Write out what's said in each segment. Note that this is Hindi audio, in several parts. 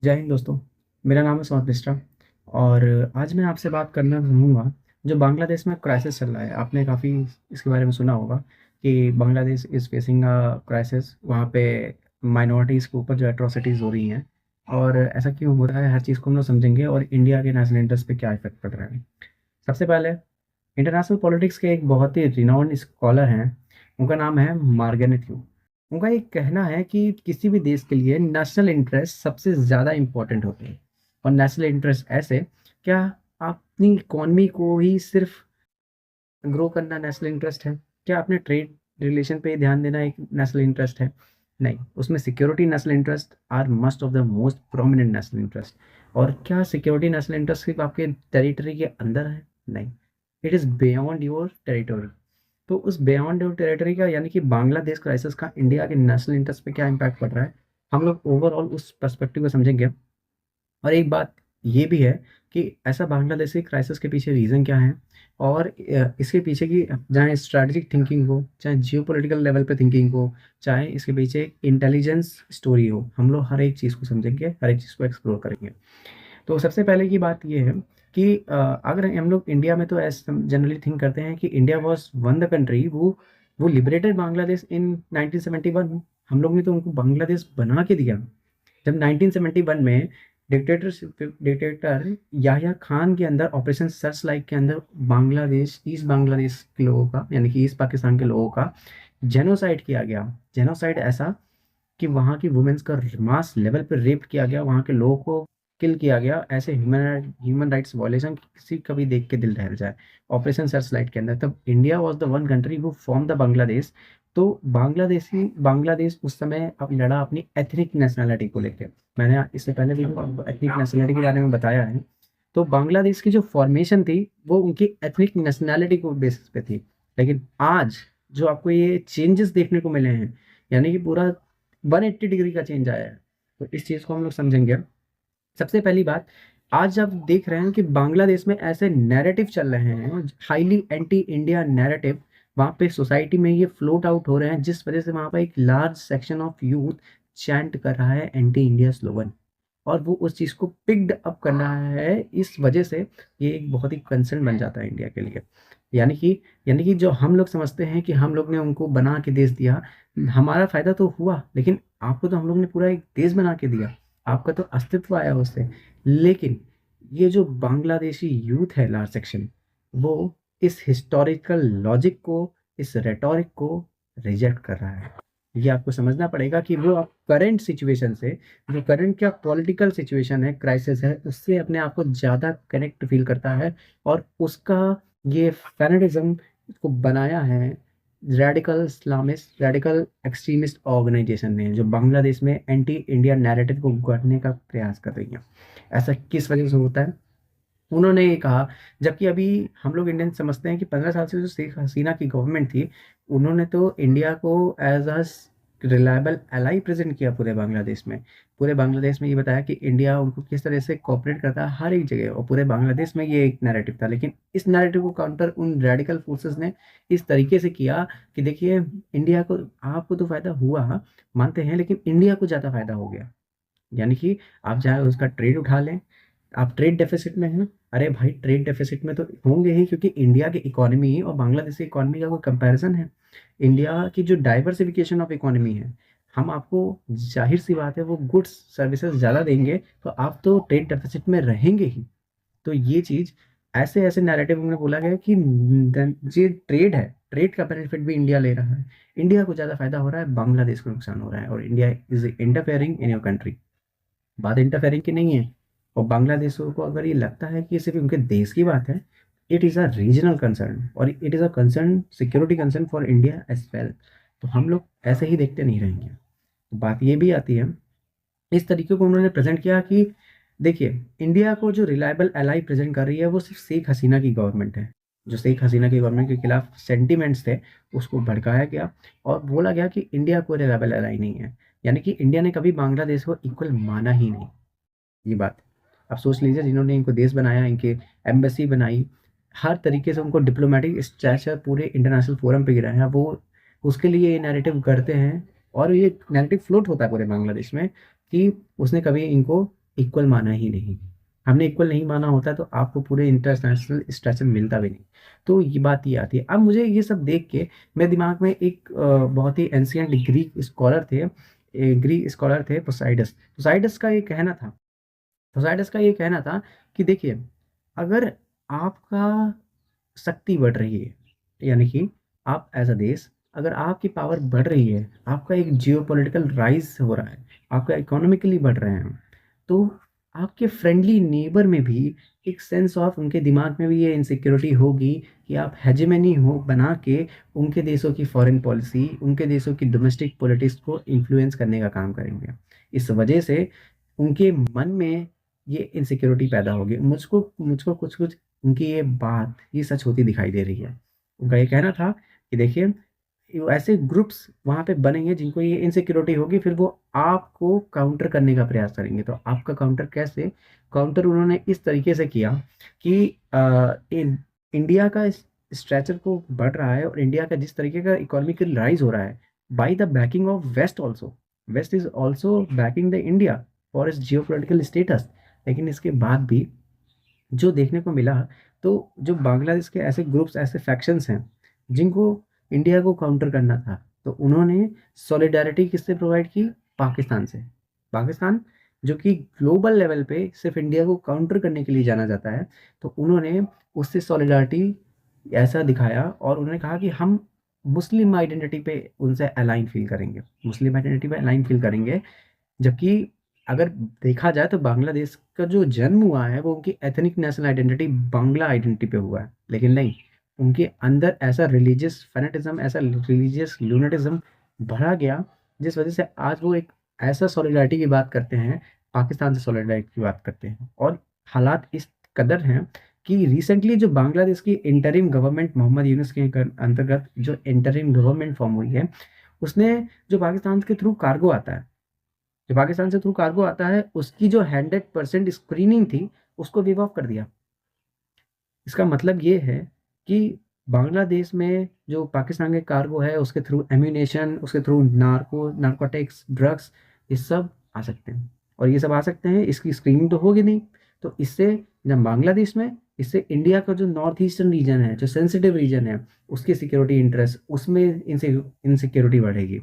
जय हिंद दोस्तों। मेरा नाम है सौरभ मिश्रा और आज मैं आपसे बात करना चाहूँगा। जो बांग्लादेश में क्राइसिस चल रहा है, आपने काफ़ी इसके बारे में सुना होगा कि Bangladesh is facing a crisis. वहाँ पे माइनॉरिटीज़ के ऊपर जो एट्रोसिटीज़ हो रही हैं और ऐसा क्यों हो रहा है, हर चीज़ को हम लोग समझेंगे और इंडिया के नेशनल इंटरेस्ट पे क्या इफेक्ट पड़ रहा है। सबसे पहले इंटरनेशनल पॉलिटिक्स के एक बहुत ही रिनाउंड स्कॉलर हैं, उनका नाम है मार्गरेट ह्यू। उनका एक कहना है कि किसी भी देश के लिए नेशनल इंटरेस्ट सबसे ज़्यादा इम्पोर्टेंट होते हैं। और नेशनल इंटरेस्ट ऐसे, क्या अपनी इकोनॉमी को ही सिर्फ ग्रो करना नेशनल इंटरेस्ट है? क्या अपने ट्रेड रिलेशन पे ध्यान देना एक नेशनल इंटरेस्ट है? नहीं, उसमें security national interest are must of the most prominent national interest. और क्या सिक्योरिटी नेशनल इंटरेस्ट सिर्फ आपके टेरिटरी के अंदर है? नहीं, it is beyond your territory. तो उस बियॉन्ड योर टेरिटरी का यानी कि बांग्लादेश क्राइसिस का इंडिया के नेशनल इंटरेस्ट पे क्या इम्पैक्ट पड़ रहा है, हम लोग ओवरऑल उस पर्सपेक्टिव को समझेंगे। और एक बात ये भी है कि ऐसा बांग्लादेशी क्राइसिस के पीछे रीज़न क्या है और इसके पीछे की चाहे स्ट्रैटेजिक थिंकिंग हो, चाहे जियोपॉलिटिकल लेवल पे थिंकिंग हो, चाहे इसके पीछे इंटेलिजेंस स्टोरी हो, हम लोग हर एक चीज़ को समझेंगे, हर एक चीज़ को एक्सप्लोर करेंगे। तो सबसे पहले की बात ये है कि अगर हम लोग इंडिया में तो ऐसे जनरली थिंक करते हैं कि India was one the country वो लिबरेटेड बांग्लादेश इन 1971। हम लोग ने तो उनको बांग्लादेश बना के दिया। जब 1971 में डिक्टेटर याह्या खान के अंदर ऑपरेशन सर्च लाइट के अंदर बांग्लादेश, ईस्ट बांग्लादेश के लोगों का यानी कि ईस्ट पाकिस्तान के लोगों का जेनोसाइड किया गया। जेनोसाइड ऐसा कि वहाँ की वुमेन्स का मास लेवल पे रेप किया गया, वहाँ के लोगों को किल किया गया। ऐसे ह्यूमन राइट्स वायलेशन किसी का भी देख के दिल दहल जाए। ऑपरेशन सर्च लाइट के अंदर तब India was the one country who form the Bangladesh. तो बांग्लादेश उस समय अब लड़ा अपनी एथनिक नेशनैलिटी को लेकर। मैंने इससे पहले भी एथनिक नेशनैलिटी के बारे में बताया है। तो बांग्लादेश की जो फॉर्मेशन थी वो उनकी एथनिक नेशनैलिटी को बेसिस पे थी। लेकिन आज जो आपको ये चेंजेस देखने को मिले हैं, यानी कि पूरा 180 डिग्री का चेंज आया है। तो इस चीज़ को हम लोग समझेंगे। सबसे पहली बात, आज आप देख रहे हैं कि बांग्लादेश में ऐसे नैरेटिव चल रहे हैं, हाईली एंटी इंडिया नैरेटिव वहाँ पे सोसाइटी में ये फ्लोट आउट हो रहे हैं, जिस वजह से वहाँ पे एक large section of youth chant कर रहा है एंटी इंडिया स्लोगन। और वो उस चीज़ को पिक्ड अप कर रहा है, इस वजह से ये एक बहुत ही कंसर्न बन जाता है इंडिया के लिए। यानी कि जो हम लोग समझते हैं कि हम लोग ने उनको बना के देश दिया, हमारा फ़ायदा तो हुआ, लेकिन आपको तो हम लोग ने पूरा एक देश बना के दिया, आपका तो अस्तित्व आया उससे। लेकिन ये जो बांग्लादेशी यूथ है लार्ज सेक्शन, वो इस हिस्टोरिकल लॉजिक को, इस रेटोरिक को रिजेक्ट कर रहा है। ये आपको समझना पड़ेगा कि वो आप करंट सिचुएशन से, जो करंट क्या पॉलिटिकल सिचुएशन है, क्राइसिस है, उससे अपने आप को ज़्यादा कनेक्ट फील करता है। और उसका ये फैनेटिज्म को बनाया है radical Islamist, radical extremist organization ने, जो बांग्लादेश में एंटी इंडिया नैरेटिव को गढ़ने का प्रयास कर रही है। ऐसा किस वजह से होता है? उन्होंने ये कहा, जबकि अभी हम लोग इंडियन समझते हैं कि 15 साल से जो शेख हसीना की गवर्नमेंट थी, उन्होंने तो इंडिया को as a reliable ally present किया पूरे बांग्लादेश में। पूरे बांग्लादेश में ये बताया कि इंडिया उनको किस तरह से कोऑपरेट करता है हर एक जगह, और पूरे बांग्लादेश में ये एक नैरेटिव था। लेकिन इस नैरेटिव को काउंटर उन रेडिकल फोर्सेस ने इस तरीके से किया कि देखिए, इंडिया को, आपको तो फ़ायदा हुआ मानते हैं, लेकिन इंडिया को ज़्यादा फ़ायदा हो गया। यानी कि आप चाहे उसका ट्रेड उठा लें, आप ट्रेड डेफिसिट में हैं। अरे भाई, ट्रेड डेफिसिट में तो होंगे ही, क्योंकि इंडिया की इकोनॉमी और बांग्लादेश की इकोनॉमी का कोई कंपैरिजन है? इंडिया की जो डाइवर्सिफिकेशन ऑफ इकोनॉमी है, हम आपको, जाहिर सी बात है, वो गुड्स सर्विसेज ज़्यादा देंगे तो आप तो ट्रेड डेफिसिट में रहेंगे ही। तो ये चीज़, ऐसे ऐसे नैरेटिव में बोला गया कि ये ट्रेड है, ट्रेड का बेनिफिट भी इंडिया ले रहा है, इंडिया को ज़्यादा फायदा हो रहा है, बांग्लादेश को नुकसान हो रहा है, और India is interfering in your country. बात इंटरफेयरिंग की नहीं है। और बांग्लादेशियों को अगर ये लगता है कि ये सिर्फ उनके देश की बात है, it is a regional concern और it is a concern, security concern for India as well. तो हम लोग ऐसे ही देखते नहीं रहेंगे। तो बात ये भी आती है, इस तरीके को उन्होंने प्रेजेंट किया कि देखिए, इंडिया को जो रिलायबल एलाई प्रेजेंट कर रही है वो सिर्फ शेख हसीना की गवर्नमेंट है। जो शेख हसीना की गवर्नमेंट के खिलाफ सेंटिमेंट्स थे, उसको भड़काया गया और बोला गया कि इंडिया को रिलायबल एलाई नहीं है। यानी कि इंडिया ने कभी बांग्लादेश को इक्वल माना ही नहीं। ये बात आप सोच लीजिए, जिन्होंने इनको देश बनाया, इनके एम्बेसी बनाई, हर तरीके से उनको डिप्लोमेटिक स्टैचर पूरे इंटरनेशनल फोरम पे गिराया, वो उसके लिए ये नैरेटिव करते हैं। और ये नैरेटिव फ्लोट होता है पूरे बांग्लादेश में कि उसने कभी इनको इक्वल माना ही नहीं। हमने इक्वल नहीं माना होता तो आपको पूरे इंटरनेशनल स्टेचर मिलता भी नहीं। तो ये बात ये आती है। अब मुझे ये सब देख के मेरे दिमाग में एक बहुत ही एंशियंट ग्रीक स्कॉलर थे पोसाइडस। पोसाइडस का ये कहना था पोसाइडस का ये कहना था कि देखिए, अगर आपका शक्ति बढ़ रही है, यानी कि आप एज अ देश, अगर आपकी पावर बढ़ रही है, आपका एक जियोपॉलिटिकल राइज हो रहा है, आपका इकोनॉमिकली बढ़ रहे हैं, तो आपके फ्रेंडली नेबर में भी एक सेंस ऑफ, उनके दिमाग में भी ये इनसिक्योरिटी होगी कि आप हेजेमनी हो बना के उनके देशों की फॉरेन पॉलिसी, उनके देशों की डोमेस्टिक पॉलिटिक्स को इन्फ्लुएंस करने का काम करेंगे। इस वजह से उनके मन में ये इनसिक्योरिटी पैदा होगी। मुझको मुझको कुछ कुछ उनकी ये सच होती दिखाई दे रही है। उनका ये कहना था कि देखिए, ऐसे ग्रुप्स वहाँ पे बनेंगे जिनको ये इनसिक्योरिटी होगी, फिर वो आपको काउंटर करने का प्रयास करेंगे। तो आपका काउंटर कैसे? काउंटर उन्होंने इस तरीके से किया कि इंडिया का स्ट्रेचर को बढ़ रहा है और इंडिया का जिस तरीके का इकोनॉमिकल राइज हो रहा है by the backing of west also, west is also backing the India for its geopolitical status. लेकिन इसके बाद भी जो देखने को मिला, तो जो बांग्लादेश के ऐसे ग्रुप्स, ऐसे फैक्शंस हैं जिनको इंडिया को काउंटर करना था, तो उन्होंने सॉलिडारिटी किससे प्रोवाइड की? पाकिस्तान से। पाकिस्तान जो कि ग्लोबल लेवल पे सिर्फ इंडिया को काउंटर करने के लिए जाना जाता है, तो उन्होंने उससे सॉलिडारिटी ऐसा दिखाया और उन्होंने कहा कि हम मुस्लिम आइडेंटिटी पे उनसे अलाइन फील करेंगे, मुस्लिम आइडेंटिटी पे अलाइन फील करेंगे। जबकि अगर देखा जाए तो बांग्लादेश का जो जन्म हुआ है वो उनकी ethnic national identity Bangla identity पे हुआ है, लेकिन नहीं, उनके अंदर ऐसा रिलीजियस फैनेटिज्म, ऐसा रिलीजियस लूनेटिज्म भरा गया, जिस वजह से आज वो एक ऐसा सॉलिडारिटी की बात करते हैं, पाकिस्तान से सॉलिडारिटी की बात करते हैं। और हालात इस कदर हैं कि रिसेंटली जो बांग्लादेश की इंटरिम गवर्नमेंट, मोहम्मद यूनुस के अंतर्गत जो इंटरिम गवर्नमेंट फॉर्म हुई है, उसने जो पाकिस्तान के थ्रू कार्गो आता है, जो पाकिस्तान से थ्रू कार्गो आता है, उसकी जो 100% स्क्रीनिंग थी उसको वेव ऑफ कर दिया। इसका मतलब ये है कि बांग्लादेश में जो पाकिस्तान के कार्गो है उसके थ्रू एम्यूनेशन, उसके थ्रू नार्कोटिक्स, ड्रग्स, ये सब आ सकते हैं। और ये सब आ सकते हैं, इसकी स्क्रीनिंग तो होगी नहीं। तो इससे जब बांग्लादेश में, इससे इंडिया का जो नॉर्थ ईस्टर्न रीजन है, जो सेंसिटिव रीजन है, उसकी सिक्योरिटी इंटरेस्ट, उसमें इनसिक्योरिटी बढ़ेगी।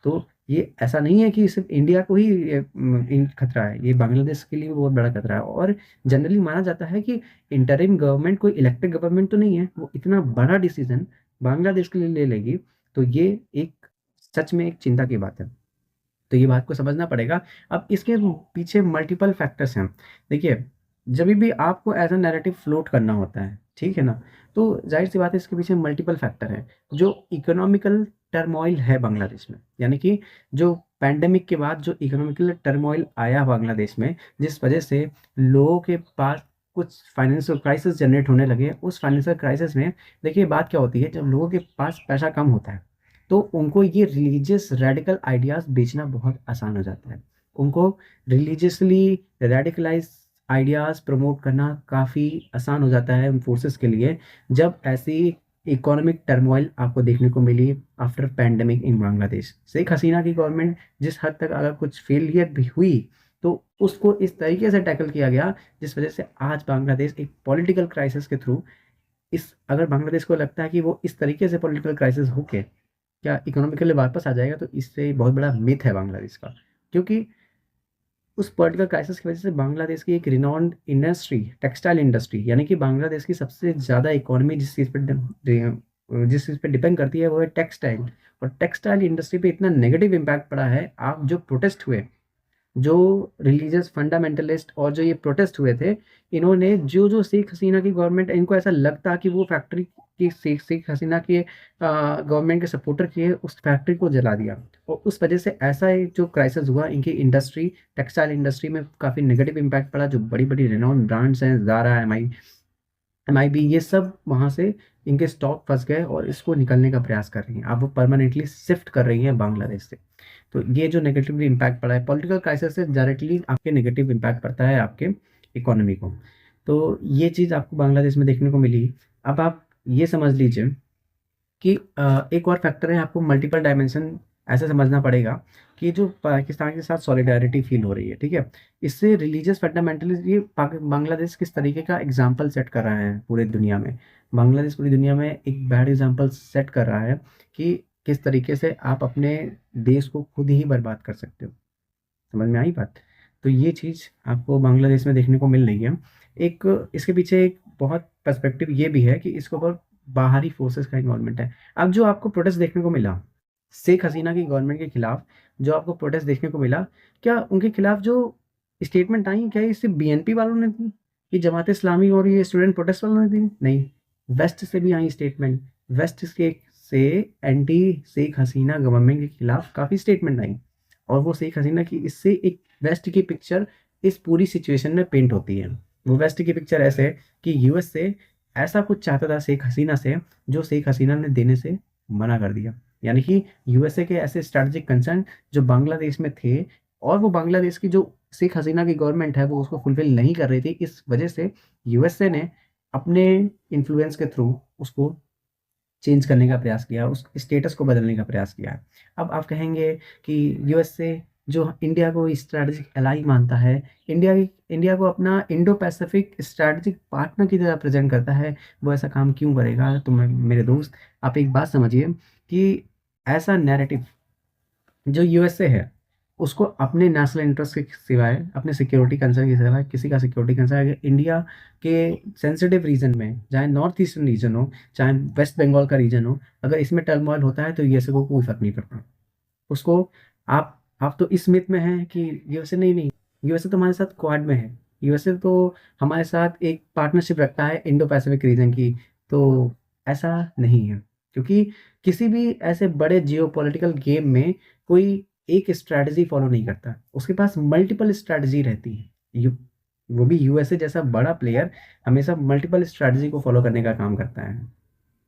तो ये ऐसा नहीं है कि सिर्फ इंडिया को ही इन खतरा है, ये बांग्लादेश के लिए भी बहुत बड़ा खतरा है। और जनरली माना जाता है कि इंटरिम गवर्नमेंट कोई इलेक्टेड गवर्नमेंट तो नहीं है, वो इतना बड़ा डिसीजन बांग्लादेश के लिए ले लेगी, तो ये एक सच में एक चिंता की बात है। तो ये बात को समझना पड़ेगा। अब इसके पीछे मल्टीपल फैक्टर्स हैं। देखिए, जब भी आपको एज अ नैरेटिव फ्लोट करना होता है, ठीक है ना, तो जाहिर सी बात है इसके पीछे मल्टीपल फैक्टर है। जो इकोनॉमिकल टर्मोइल है बांग्लादेश में, यानी कि जो पैंडेमिक के बाद जो इकोनॉमिकल टर्मोइल आया बांग्लादेश में, जिस वजह से लोगों के पास कुछ फाइनेंशियल क्राइसिस जनरेट होने लगे, उस फाइनेंशियल क्राइसिस में देखिए बात क्या होती है, जब लोगों के पास पैसा कम होता है तो उनको ये रिलीजियस रेडिकल आइडियाज़ बेचना बहुत आसान हो जाता है। उनको रिलीजियसली रेडिकलाइज आइडियाज़ प्रमोट करना काफ़ी आसान हो जाता है उन फोर्सेस के लिए, जब ऐसी इकोनॉमिक टर्मोइल आपको देखने को मिली आफ्टर पैंडेमिक इन बांग्लादेश। शेख हसीना की गवर्नमेंट जिस हद तक अगर कुछ फेलियर भी हुई, तो उसको इस तरीके से टैकल किया गया जिस वजह से आज बांग्लादेश एक पॉलिटिकल क्राइसिस के थ्रू, इस अगर बांग्लादेश को लगता है कि वो इस तरीके से पॉलिटिकल क्राइसिस होके क्या इकोनॉमिकली वापस आ जाएगा, तो इससे बहुत बड़ा मिथ है बांग्लादेश का। क्योंकि उस पॉलिटिकल क्राइसिस की वजह से बांग्लादेश की एक रिनाउंड इंडस्ट्री, टेक्सटाइल इंडस्ट्री, यानी कि बांग्लादेश की सबसे ज़्यादा इकोनॉमी जिस चीज़ पे डिपेंड करती है वो है टेक्सटाइल। और टेक्सटाइल इंडस्ट्री पे इतना नेगेटिव इम्पैक्ट पड़ा है, आप जो प्रोटेस्ट हुए, जो रिलीजियस फंडामेंटलिस्ट और जो ये प्रोटेस्ट हुए थे, इन्होंने जो जो शेख हसीना की गवर्नमेंट, इनको ऐसा लगता कि वो फैक्ट्री की शेख हसीना के गवर्नमेंट के सपोर्टर किए, उस फैक्ट्री को जला दिया। और उस वजह से ऐसा एक जो क्राइसिस हुआ, इनकी इंडस्ट्री, टेक्सटाइल इंडस्ट्री में काफ़ी नेगेटिव इम्पैक्ट पड़ा। जो बड़ी बड़ी रिनाउंड ब्रांड्स हैं, ज़ारा, एमआईबी, ये सब वहाँ से इनके स्टॉक फंस गए और इसको निकलने का प्रयास कर रही हैं। अब वो परमानेंटली शिफ्ट कर रही हैं बांग्लादेश से। तो ये जो नेगेटिव इम्पैक्ट पड़ा है पॉलिटिकल क्राइसिस से, डायरेक्टली आपके नेगेटिव इम्पैक्ट पड़ता है आपके इकोनॉमी को। तो ये चीज़ आपको बांग्लादेश में देखने को मिली। अब आप ये समझ लीजिए कि एक और फैक्टर है, आपको मल्टीपल डायमेंशन ऐसे समझना पड़ेगा कि जो पाकिस्तान के साथ सॉलिडारिटी फील हो रही है, ठीक है। इससे रिलीजियस फंडामेंटलिज्म, ये बांग्लादेश किस तरीके का एग्जाम्पल सेट कर रहा है पूरे दुनिया में। बांग्लादेश पूरी दुनिया में एक बैड एग्जाम्पल सेट कर रहा है कि किस तरीके से आप अपने देश को खुद ही बर्बाद कर सकते हो। समझ में आई बात? तो ये चीज़ आपको बांग्लादेश में देखने को मिल रही है। एक इसके पीछे एक बहुत पर्सपेक्टिव ये भी है कि इसके ऊपर बाहरी फोर्सेस का इन्वॉल्वमेंट है। अब जो आपको प्रोटेस्ट देखने को मिला शेख हसीना की गवर्नमेंट के खिलाफ, जो आपको प्रोटेस्ट देखने को मिला, क्या उनके खिलाफ जो स्टेटमेंट आई, क्या ये सिर्फ बीएनपी वालों ने दी, कि जमात इस्लामी और ये स्टूडेंट प्रोटेस्ट वालों ने दी? नहीं, वेस्ट से भी आई स्टेटमेंट। वेस्ट के से एंटी शेख हसीना गवर्नमेंट के खिलाफ काफ़ी स्टेटमेंट आई, और वो शेख हसीना की, इससे एक वेस्ट की पिक्चर इस पूरी सिचुएशन में पेंट होती है। वो वेस्ट की पिक्चर ऐसे है कि यूएस से ऐसा कुछ चाहता था शेख हसीना से, जो शेख हसीना ने देने से मना कर दिया। यानी कि यूएसए के ऐसे स्ट्रैटेजिक कंसर्न जो बांग्लादेश में थे, और वो बांग्लादेश की जो शेख हसीना की गवर्नमेंट है वो उसको फुलफिल नहीं कर रही थी, इस वजह से यूएसए ने अपने इन्फ्लुएंस के थ्रू उसको चेंज करने का प्रयास किया, उस स्टेटस को बदलने का प्रयास किया। अब आप कहेंगे कि यूएसए जो इंडिया को स्ट्रैटेजिक एलाई मानता है, इंडिया को अपना इंडो पैसिफिक स्ट्रैटेजिक पार्टनर की तरह प्रेजेंट करता है, वो ऐसा काम क्यों करेगा? तो मेरे दोस्त, आप एक बात समझिए कि ऐसा नैरेटिव जो यूएसए है, उसको अपने नेशनल इंटरेस्ट के सिवाय, अपने सिक्योरिटी कंसर्न के सिवाय, किसी का सिक्योरिटी कंसर्न, अगर इंडिया के सेंसिटिव रीजन में, चाहे नॉर्थ ईस्टर्न रीजन हो, चाहे वेस्ट बंगाल का रीजन हो, अगर इसमें टर्मोइल होता है तो यूएसए को कोई फर्क नहीं पड़ता उसको। आप तो इस मिथ में हैं कि यूएसए, नहीं नहीं, यूएसए तो हमारे साथ क्वाड में है, यूएसए तो हमारे साथ एक पार्टनरशिप रखता है इंडो पैसिफिक रीजन की। तो ऐसा नहीं है, क्योंकि किसी भी ऐसे बड़े जियोपॉलिटिकल गेम में कोई एक स्ट्रैटेजी फॉलो नहीं करता, उसके पास मल्टीपल स्ट्रैटेजी रहती है। वो भी यूएसए जैसा बड़ा प्लेयर हमेशा मल्टीपल स्ट्रैटेजी को फॉलो करने का काम करता है।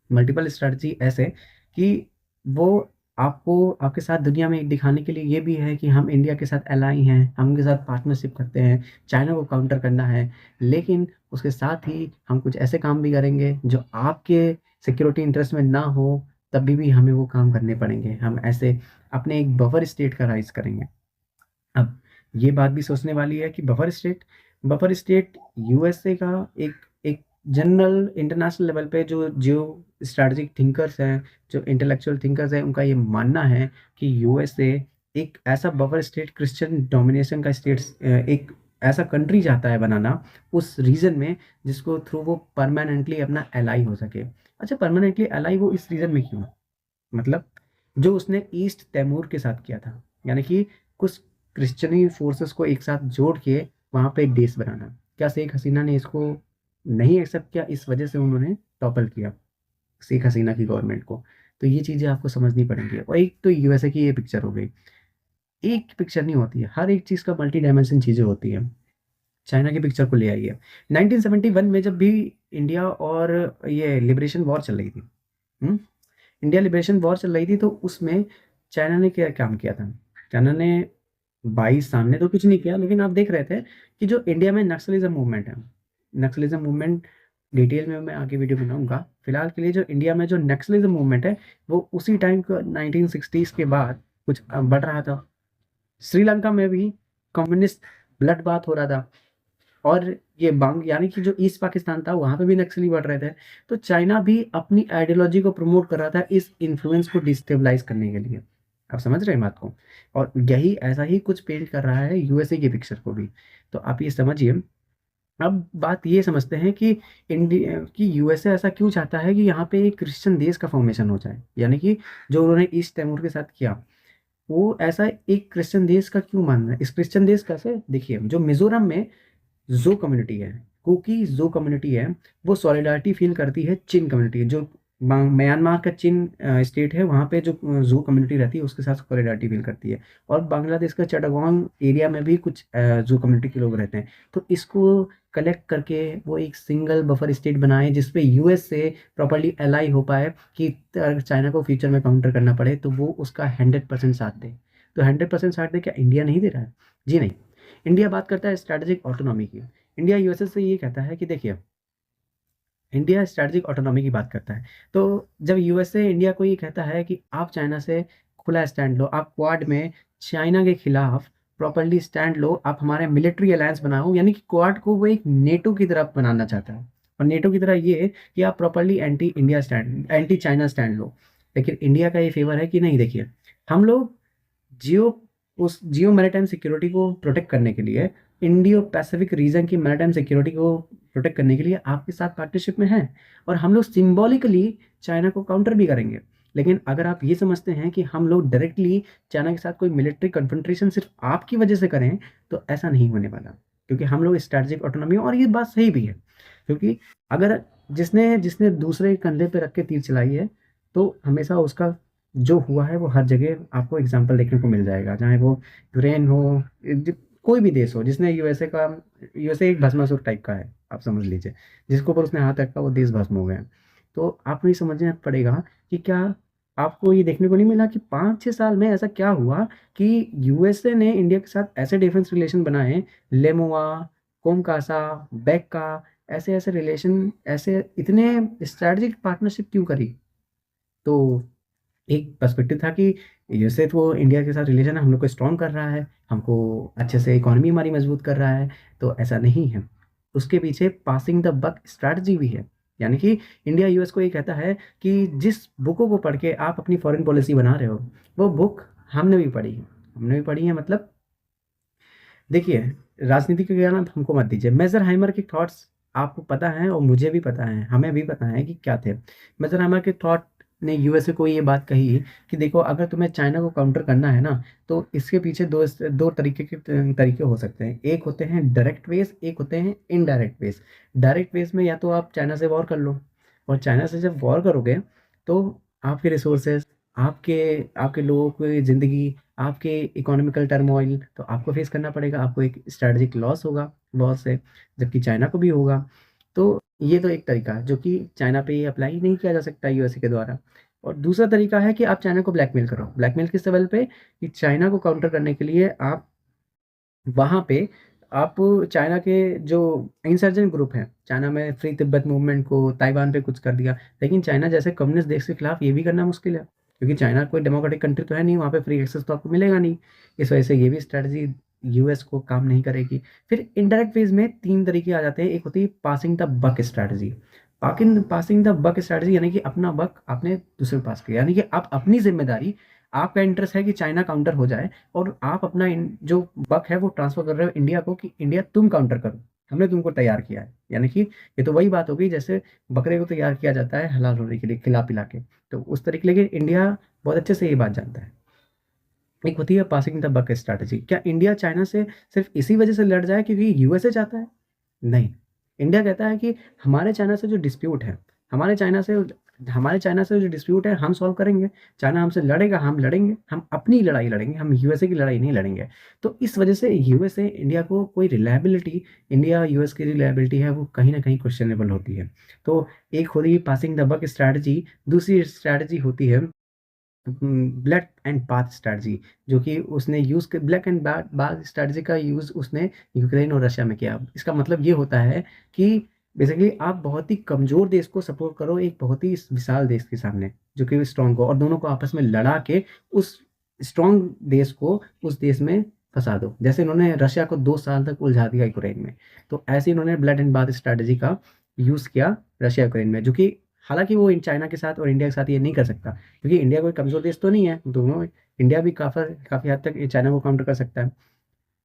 मल्टीपल स्ट्रैटेजी ऐसे कि वो आपको आपके साथ दुनिया में एक दिखाने के लिए ये भी है कि हम इंडिया के साथ एलाई हैं, हम उनके साथ पार्टनरशिप करते हैं, चाइना को काउंटर करना है, लेकिन उसके साथ ही हम कुछ ऐसे काम भी करेंगे जो आपके सिक्योरिटी इंटरेस्ट में ना हो, तभी भी हमें वो काम करने पड़ेंगे। हम ऐसे अपने एक बफर स्टेट का राइज करेंगे। अब ये बात भी सोचने वाली है कि बफर स्टेट यूएसए का एक एक जनरल इंटरनेशनल लेवल पे जो जियो स्ट्रैटेजिक थिंकर्स हैं, जो इंटेलेक्चुअल थिंकर्स हैं, उनका ये मानना है कि यूएसए एक ऐसा बफर स्टेट, क्रिश्चियन डोमिनेशन का स्टेट, एक ऐसा कंट्री चाहता है बनाना उस रीजन में, जिसको थ्रू वो परमानेंटली अपना एलाई हो सके। अच्छा, परमानेंटली एलाई वो इस रीजन में क्यों? मतलब जो उसने ईस्ट तैमूर के साथ किया था, यानी कि कुछ क्रिश्चियनी फोर्सेस को एक साथ जोड़ के वहाँ पे एक देश बनाना, क्या शेख हसीना ने इसको नहीं एक्सेप्ट किया? इस वजह से उन्होंने टॉपल किया शेख हसीना की गवर्नमेंट को। तो ये चीज़ें आपको समझनी पड़ेंगी। और एक तो यूएसए की ये पिक्चर हो गई, एक पिक्चर नहीं होती है, हर एक चीज़ का मल्टी डायमेंशन चीज़ें होती है। चाइना की पिक्चर को ले आइए, 1971 में जब भी इंडिया और ये लिबरेशन वॉर चल रही थी, हम्म, इंडिया लिबरेशन वॉर चल रही थी, तो उसमें चाइना ने क्या काम किया था? चाइना ने 22 सामने तो कुछ नहीं किया, लेकिन आप देख रहे थे कि जो इंडिया में नक्सलिज्म मूवमेंट है, नक्सलिज्म मूवमेंट डिटेल में मैं आगे वीडियो बनाऊंगा। फिलहाल के लिए जो इंडिया में जो नक्सलिज्म मूवमेंट है, वो उसी टाइम को 1960s के बाद कुछ बढ़ रहा था। श्रीलंका में भी कम्युनिस्ट ब्लड बाथ हो रहा था, और ये बांग यानी कि जो ईस्ट पाकिस्तान था वहाँ पे भी नक्सली बढ़ रहे थे। तो चाइना भी अपनी आइडियोलॉजी को प्रमोट कर रहा था इस इन्फ्लुएंस को डिस्टेबलाइज करने के लिए। आप समझ रहे हैं बात को? और यही ऐसा ही कुछ पेंट कर रहा है यूएसए की पिक्चर को भी। तो आप ये समझिए। अब बात ये समझते हैं कि इंडिया कि यूएसए ऐसा क्यों चाहता है कि यहाँ पे एक क्रिश्चियन देश का फॉर्मेशन हो जाए, यानी कि जो उन्होंने ईस्ट तैमूर के साथ किया, वो ऐसा एक क्रिश्चियन देश का क्यों मान रहा है? इस क्रिश्चियन देश कैसे, देखिए, जो मिजोरम में जो कम्युनिटी है, कुकी जो कम्युनिटी है, वो सॉलिडारिटी फील करती है चिन कम्युनिटी, जो म्यांमार का चिन स्टेट है, वहाँ पे जो जू कम्युनिटी रहती है उसके साथ सॉलिडारिटी फील करती है। और बांग्लादेश का चटगांव एरिया में भी कुछ जू कम्युनिटी के लोग रहते हैं। तो इसको कलेक्ट करके वो एक सिंगल बफर स्टेट बनाए, जिसपे यूएस से प्रॉपरली अलाई हो पाए कि अगर चाइना को फ्यूचर में काउंटर करना पड़े तो वो उसका 100% साथ दे। तो 100% साथ दे, क्या इंडिया नहीं दे रहा है? जी नहीं। इंडिया बात करता है स्ट्रैटेजिक ऑटोनॉमी की। इंडिया यूएसए से ये कहता है कि देखिए, इंडिया स्ट्रैटेजिक ऑटोनॉमी की बात करता है। तो जब यूएसए इंडिया को ये कहता है कि आप चाइना से खुला स्टैंड लो, आप क्वाड में चाइना के खिलाफ प्रॉपरली स्टैंड लो, आप हमारे मिलिट्री अलायंस बनाओ, यानी कि क्वाड को वो एक नेटो की तरफ बनाना चाहता है। और नेटो की तरह ये कि आप properly anti India stand, anti China stand लो। लेकिन इंडिया का ये फेवर है कि नहीं, देखिए हम लोग जियो उस जियो मैरिटाइम सिक्योरिटी को प्रोटेक्ट करने के लिए, इंडियो पैसिफिक रीजन की मैरिटाइम सिक्योरिटी को प्रोटेक्ट करने के लिए आपके साथ पार्टनरशिप में हैं, और हम लोग सिंबॉलिकली चाइना को काउंटर भी करेंगे। लेकिन अगर आप ये समझते हैं कि हम लोग डायरेक्टली चाइना के साथ कोई मिलिट्री कन्फ्रंटेशन सिर्फ आपकी वजह से करें, तो ऐसा नहीं होने वाला, क्योंकि हम लोग स्ट्रैटेजिक ऑटोनॉमी, और ये बात सही भी है, क्योंकि अगर जिसने जिसने दूसरे कंधे पे रख के तीर चलाई है, तो हमेशा उसका जो हुआ है वो हर जगह आपको एग्जाम्पल देखने को मिल जाएगा, चाहे वो यूक्रेन हो, कोई भी देश हो जिसने यूएसए एक भस्मासुर टाइप का है, आप समझ लीजिए, जिसके ऊपर उसने हाथ रखा वो देश भस्म हो गए। तो आपको ये समझना पड़ेगा कि क्या आपको ये देखने को नहीं मिला कि 5-6 साल में ऐसा क्या हुआ कि यूएसए ने इंडिया के साथ ऐसे डिफेंस रिलेशन बनाए, लेमुआ, कोमकासा, बेक्का, ऐसे ऐसे रिलेशन, ऐसे इतने स्ट्रैटेजिक पार्टनरशिप क्यों करी? तो एक पर्सपेक्टिव था कि यूएसए तो इंडिया के साथ रिलेशन हम लोग को स्ट्रॉन्ग कर रहा है, हमको अच्छे से इकोनॉमी हमारी मजबूत कर रहा है, तो ऐसा नहीं है। उसके पीछे पासिंग द बक स्ट्रैटेजी भी है, यानी कि इंडिया यूएस को ये कहता है कि जिस बुकों को पढ़ के आप अपनी फॉरेन पॉलिसी बना रहे हो, वो बुक हमने भी पढ़ी है। मतलब देखिए, राजनीति के ज्ञान आप हमको मत दीजिए। मेजरहाइमर के थॉट्स आपको पता है और मुझे भी पता है, हमें भी पता है कि क्या थे। मेजरहाइमर के थॉट ने यूएसए को ये बात कही कि देखो, अगर तुम्हें चाइना को काउंटर करना है ना, तो इसके पीछे दो तरीके के तरीके हो सकते हैं। एक होते हैं डायरेक्ट वेज, एक होते हैं इनडायरेक्ट वेज। डायरेक्ट वेज में या तो आप चाइना से वॉर कर लो, और चाइना से जब वॉर करोगे तो आपके रिसोर्सेज, आपके आपके लोगों की ज़िंदगी, आपके इकोनॉमिकल टर्मोइल, तो आपको फेस करना पड़ेगा, आपको एक स्ट्रैटेजिक लॉस होगा वॉर से, जबकि चाइना को भी होगा। तो ये तो एक तरीका है जो कि चाइना पे ये अप्लाई नहीं किया जा सकता यूएसए के द्वारा। और दूसरा तरीका है कि आप चाइना को ब्लैकमेल करो। ब्लैकमेल किस लेवल पे? कि चाइना को काउंटर करने के लिए आप वहाँ पे आप चाइना के जो इंसर्जेंट ग्रुप हैं, चाइना में फ्री तिब्बत मूवमेंट को, ताइवान पे कुछ कर दिया, लेकिन चाइना जैसे कम्युनिस्ट देश के खिलाफ ये भी करना मुश्किल है, क्योंकि चाइना कोई डेमोक्रेटिक कंट्री तो है नहीं, वहाँ पे फ्री एक्सेस तो आपको मिलेगा नहीं। इस वजह से ये भी स्ट्रेटजी यूएस को काम नहीं करेगी। फिर इनडायरेक्ट वेज में 3 तरीके आ जाते हैं। एक होती है passing the buck strategy. Passing the buck strategy यानी कि अपना बक आपने दूसरे के पास किया, यानी कि आप अपनी ज़िम्मेदारी, आपका इंटरेस्ट है कि चाइना काउंटर हो जाए, और आप अपना जो बक है वो ट्रांसफर कर रहे हो इंडिया को कि इंडिया तुम काउंटर करो, हमने तुमको तैयार किया है। यानी कि ये तो वही बात हो गई जैसे बकरे को तैयार किया जाता है हलाल होने के लिए खिला पिला के, तो उस तरीके। लेकिन इंडिया बहुत अच्छे से ये बात जानता है। एक होती है पासिंग द बक स्ट्रैटेजी। क्या इंडिया चाइना से सिर्फ इसी वजह से लड़ जाए क्योंकि यूएसए चाहता है? नहीं। इंडिया कहता है कि हमारे चाइना से जो डिस्प्यूट है, हमारे चाइना से हमारे चाइना से जो डिस्प्यूट है हम सॉल्व करेंगे। चाइना हमसे लड़ेगा, हम लड़ेंगे, हम अपनी लड़ाई लड़ेंगे, हम यूएसए की लड़ाई नहीं लड़ेंगे। तो इस वजह से यूएसए इंडिया को कोई रिलायबिलिटी, इंडिया यूएस की रिलायबिलिटी है वो कहीं ना कहीं क्वेश्चनेबल होती है। तो एक होती है पासिंग द बक स्ट्रैटेजी, दूसरी स्ट्रैटेजी होती है ब्लड एंड बाथ स्ट्रैटेजी, जो कि उसने यूज़ कर, ब्लैक एंड बाथ स्ट्रैटेजी का यूज़ उसने यूक्रेन और रशिया में किया। इसका मतलब ये होता है कि बेसिकली आप बहुत ही कमज़ोर देश को सपोर्ट करो एक बहुत ही विशाल देश के सामने, जो कि स्ट्रॉन्ग हो, और दोनों को आपस में लड़ा के उस स्ट्रॉन्ग देश को उस देश में फंसा दो। जैसे इन्होंने रशिया को 2 साल तक उलझा दिया यूक्रेन में, तो ऐसे इन्होंने ब्लड एंड बाथ स्ट्रैटेजी का यूज़ किया रशिया यूक्रेन में, जो कि हालांकि वो इन चाइना के साथ और इंडिया के साथ ये नहीं कर सकता, क्योंकि इंडिया कोई कमज़ोर देश तो नहीं है। दोनों, इंडिया भी काफ़ी हद तक चाइना को काउंटर कर सकता है।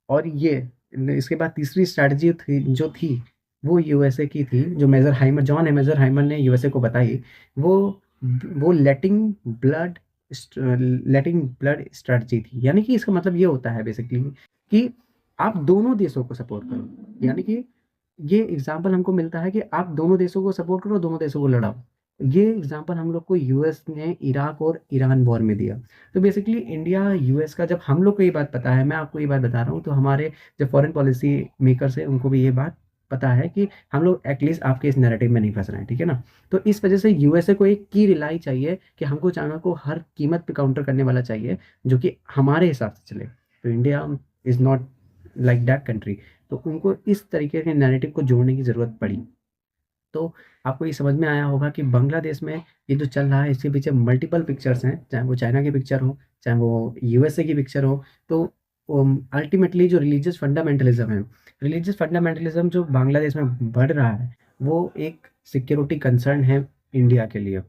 और ये इसके बाद तीसरी स्ट्रैटेजी थी जो थी, वो यूएसए की थी, जो मेजर हाइमर ने यूएसए को बताई। वो वो लेटिंग ब्लड स्ट्रैटेजी थी। यानी कि इसका मतलब ये होता है बेसिकली कि आप दोनों देशों को सपोर्ट करो। यानी कि ये एग्जाम्पल हमको मिलता है कि आप दोनों देशों को सपोर्ट करो, दोनों देशों को लड़ाओ। ये एग्जाम्पल हम लोग को यूएस ने इराक और ईरान वॉर में दिया। तो बेसिकली इंडिया यूएस का, जब हम लोग को ये बात पता है, मैं आपको ये बात बता रहा हूँ, तो हमारे जो फॉरेन पॉलिसी मेकर्स है उनको भी ये बात पता है कि हम लोग एटलीस्ट आपके इस नैरेटिव में नहीं फंस रहे हैं, ठीक है ना। तो इस वजह से यूएसए को एक की रिलाई चाहिए कि हमको चाइना को हर कीमत पे काउंटर करने वाला चाहिए, जो कि हमारे हिसाब से चले। तो India is not like that country. तो उनको इस तरीके के नैरेटिव को जोड़ने की ज़रूरत पड़ी। तो आपको ये समझ में आया होगा कि बांग्लादेश में ये जो चल रहा है इसके पीछे मल्टीपल पिक्चर्स हैं, चाहे वो चाइना की पिक्चर हो, चाहे वो यूएसए की पिक्चर हो। तो अल्टीमेटली जो रिलीजियस फंडामेंटलिज्म है, रिलीजियस फंडामेंटलिज्म जो बांग्लादेश में बढ़ रहा है, वो एक सिक्योरिटी कंसर्न है इंडिया के लिए।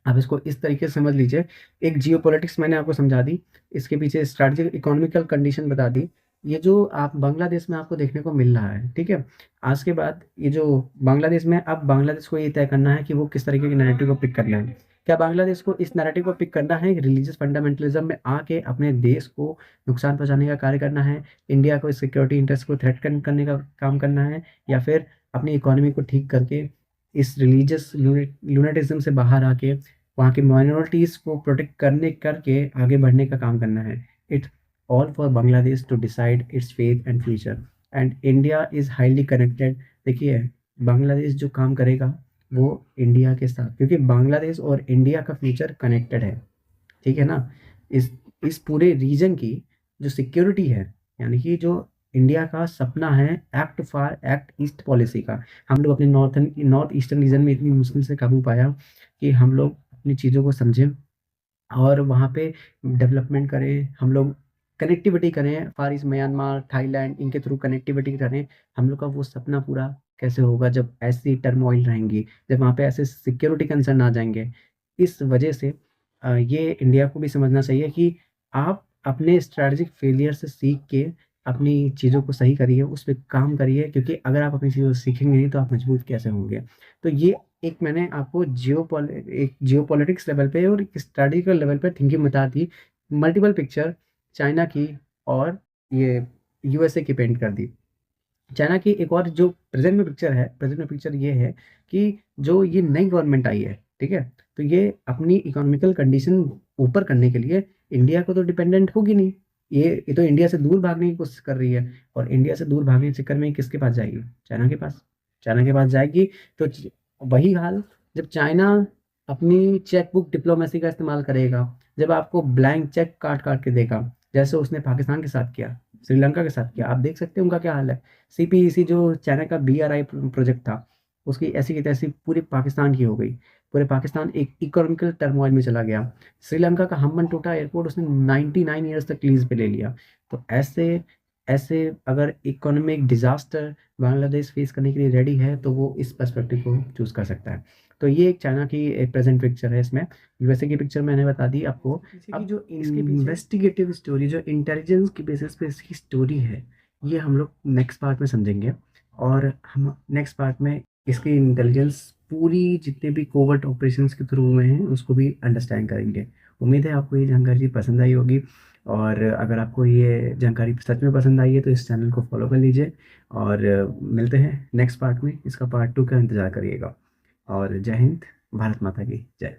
आप इसको इस तरीके से समझ लीजिए, एक जियोपॉलिटिक्स मैंने आपको समझा दी, इसके पीछे स्ट्रैटेजिक इकोनॉमिकल कंडीशन बता दी। ये जो आप बांग्लादेश में आपको देखने को मिल रहा है, ठीक है? आज के बाद ये जो बांग्लादेश में, अब बांग्लादेश को ये तय करना है कि वो किस तरीके के नैरेटिव को पिक करना है। क्या बांग्लादेश को इस नैरेटिव को पिक करना है, रिलीजियस फंडामेंटलिज्म में आके अपने देश को नुकसान पहुँचाने का कार्य करना है, इंडिया को सिक्योरिटी इंटरेस्ट को थ्रेटन करने का काम करना है, या फिर अपनी इकोनॉमी को ठीक करके इस रिलीजियस लूनेटिज्म से बाहर आके वहाँ की माइनॉरिटीज़ को प्रोटेक्ट करने करके आगे बढ़ने का काम करना है। It's all for Bangladesh to decide its faith and future, and India is highly connected. देखिए, बांग्लादेश जो काम करेगा वो इंडिया के साथ, क्योंकि बांग्लादेश और इंडिया का फ्यूचर कनेक्टेड है, ठीक है ना? इस पूरे रीजन की जो सिक्योरिटी है, यानी कि जो इंडिया का सपना है एक्ट फार एक्ट ईस्ट पॉलिसी का, हम लोग अपने नॉर्थ ईस्टर्न रीजन में इतनी मुश्किल से काबू पाया कि हम लोग अपनी चीज़ों को समझें और वहाँ पे डेवलपमेंट करें, हम लोग कनेक्टिविटी करें, फार ईस्ट म्यांमार, थाईलैंड, इनके थ्रू कनेक्टिविटी करें। हम लोग का वो सपना पूरा कैसे होगा जब ऐसी टर्मोइल रहेंगी, जब वहाँ पे ऐसे सिक्योरिटी कंसर्न आ जाएँगे। इस वजह से ये इंडिया को भी समझना चाहिए कि आप अपने स्ट्रैटेजिक फेलियर से सीख के अपनी चीज़ों को सही करिए, उस पे काम करिए, क्योंकि अगर आप अपनी चीज़ों को सीखेंगे नहीं तो आप मजबूत कैसे होंगे। तो ये एक मैंने आपको एक जियोपॉलिटिक्स लेवल पे और एक स्ट्रैटेजिकल लेवल पे थिंकिंग बता दी। मल्टीपल पिक्चर चाइना की और ये यूएसए की पेंट कर दी। चाइना की एक और जो प्रेज़ेंट में पिक्चर ये है कि जो ये नई गवर्नमेंट आई है, ठीक है? तो ये अपनी इकोनॉमिकल कंडीशन ऊपर करने के लिए इंडिया को तो डिपेंडेंट होगी नहीं। ये तो इंडिया से दूर भागने की कोशिश कर रही है, और इंडिया से दूर भागने के चक्कर में ये किसके पास जाएगी? चाइना के पास। चाइना के पास जाएगी तो वही हाल, जब चाइना अपनी चेक बुक डिप्लोमेसी का इस्तेमाल करेगा, जब आपको ब्लैंक चेक काट-काट के देगा, जैसे उसने पाकिस्तान के साथ किया, श्रीलंका के साथ किया, आप देख सकते हैं उनका क्या हाल है। सीपीईसी जो चाइना का बीआरआई प्रोजेक्ट था, उसकी ऐसी की तैसी पूरी पाकिस्तान की हो गई। पूरे पाकिस्तान एक इकोनॉमिकल टर्मोइल में चला गया। श्रीलंका का हम्बनटोटा एयरपोर्ट उसने 99 ईयर्स तक लीज़ पे ले लिया। तो ऐसे ऐसे अगर इकोनॉमिक डिज़ास्टर बांग्लादेश फेस करने के लिए रेडी है, तो वो इस पर्सपेक्टिव को चूज़ कर सकता है। तो ये एक चाइना की एक प्रेज़ेंट पिक्चर है इसमें। यूएसए की पिक्चर मैंने बता दी आपको। अब जो इसके पीछे इन्वेस्टिगेटिव स्टोरी, जो इंटेलिजेंस की बेसिस पे इसकी स्टोरी है, ये हम लोग नेक्स्ट पार्ट में समझेंगे, और हम नेक्स्ट पार्ट में इसकी इंटेलिजेंस पूरी जितने भी कोवर्ट ऑपरेशंस के थ्रू हुए हैं उसको भी अंडरस्टैंड करेंगे। उम्मीद है आपको ये जानकारी पसंद आई होगी, और अगर आपको ये जानकारी सच में पसंद आई है तो इस चैनल को फॉलो कर लीजिए, और मिलते हैं नेक्स्ट पार्ट में। इसका पार्ट 2 का इंतज़ार करिएगा। और जय हिंद, भारत माता की जय।